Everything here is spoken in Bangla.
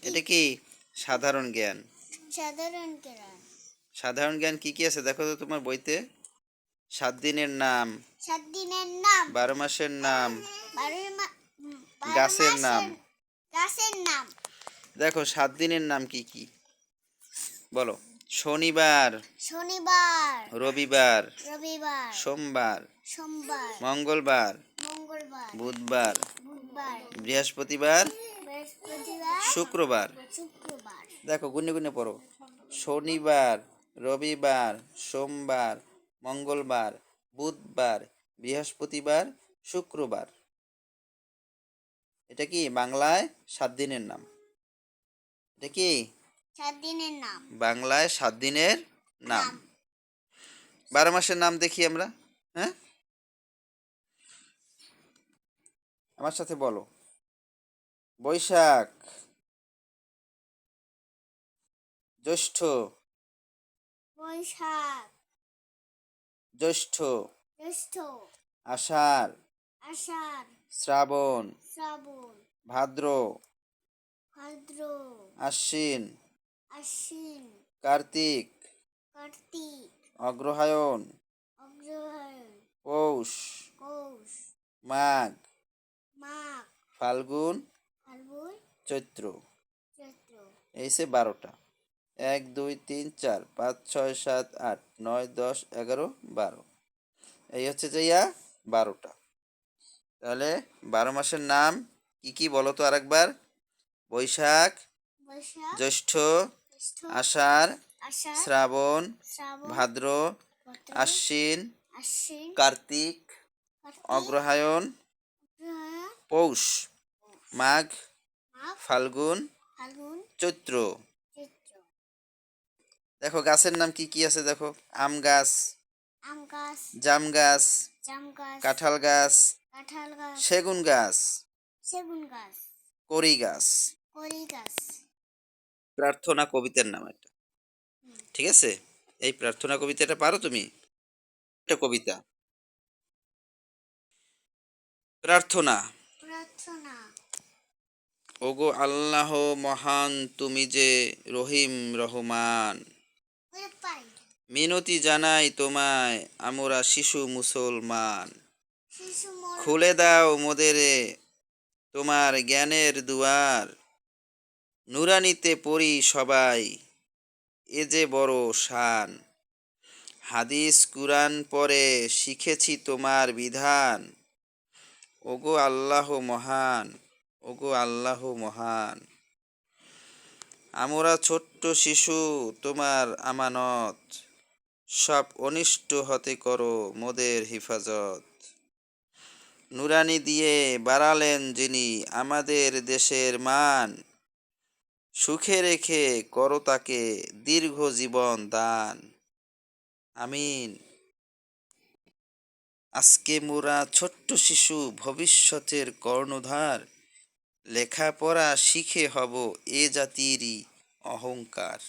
এটা কি সাধারণ জ্ঞান। সাধারণ জ্ঞান। সাধারণ জ্ঞান কি কি আছে দেখো তো তোমার বইতে। 7 দিনের নাম, 7 দিনের নাম, 12 মাসের নাম, 12 গাছের নাম। মাসের গাছের নাম। দেখো 7 দিনের নাম কি কি বলো। শনিবার, শনিবার, রবিবার, রবিবার, সোমবার, সোমবার, মঙ্গলবার, মঙ্গলবার, বুধবার, বুধবার, বৃহস্পতিবার, বৃহস্পতিবার, শুক্রবার। শুক্রবার। দেখো গুনে গুনে পড়ো। শনিবার, রবিবার, সোমবার, মঙ্গলবার, বুধবার, বৃহস্পতিবার, শুক্রবার। এটা কি বাংলায় 7 দিনের নাম। এটা কি 7 দিনের নাম। বাংলায় 7 দিনের নাম। 12 মাসের নাম দেখি আমরা। হ্যাঁ, আমার সাথে বলো। বৈশাখ, জ্যৈষ্ঠ, বৈশাখ, জ্যৈষ্ঠ, জ্যৈষ্ঠ, আষাঢ়, আষাঢ়, শ্রাবণ, শ্রাবণ, ভাদ্র, ভাদ্র, আশ্বিন, আশ্বিন, কার্তিক, কার্তিক, অগ্রহায়ণ, অগ্রহায়ণ, পৌষ, পৌষ, মাঘ, মাঘ, ফাল্গুন, ফাল্গুন, চৈত্র। চৈত্র। এই সে 12টা। 1 2 3 4 5 6 7 8 9 10 11 12। এই হচ্ছে যে 12টা। তাহলে 12 মাসের নাম কি কি বলো তো আরেকবার। বৈশাখ, বৈশাখ, জ্যৈষ্ঠ, জ্যৈষ্ঠ, আষাঢ়, আষাঢ়, শ্রাবণ, শ্রাবণ, ভাদ্র, ভাদ্র, আশ্বিন, আশ্বিন, কার্তিক, কার্তিক, অগ্রহায়ণ, অগ্রহায়ণ, পৌষ, মাঘ, মাঘ, ফাল্গুন, ফাল্গুন, চৈত্র। চৈত্র। দেখো গাছের নাম কি কি আছে দেখো। আম গাছ, আম গাছ, জাম গাছ, জাম গাছ, কাঁঠাল গাছ, কাঁঠাল গাছ, সেগুন গাছ, সেগুন গাছ, কড়ই গাছ। কড়ই গাছ। প্রার্থনা কবিতার নাম এটা। হুম। ঠিক আছে, এই প্রার্থনা কবিতাটা পারো তুমি? এটা কবিতা। প্রার্থনা। প্রার্থনা। ওগো আল্লাহ মহান, তুমি যে রহিম রহমান, ওরে পাই। মিনতি জানাই তোমায় আমরা শিশু মুসলমান। শিশু মোর খুলে দাও মোদেরে তোমার জ্ঞানের দুয়ার, নুরানিতে পড়ি সবাই এ যে বড় শান। হাদিস কুরআন পড়ে শিখেছি তোমার বিধান। ওগো আল্লাহ মহান, ওগো আল্লাহ মহান। আমরা ছোট্ট শিশু তোমার আমানত, সব অনিষ্ট হতে করো মোদের হিফাজত। নুরানি দিয়ে বাড়ালেন যিনি আমাদের দেশের মান, সুখে রেখে করো তাকে দীর্ঘ জীবন দান। আমিন। আজকে মোরা ছোট্ট শিশু ভবিষ্যতের কর্ণধার, লেখাপড়া শিখে হব এ জাতিরই অহংকার।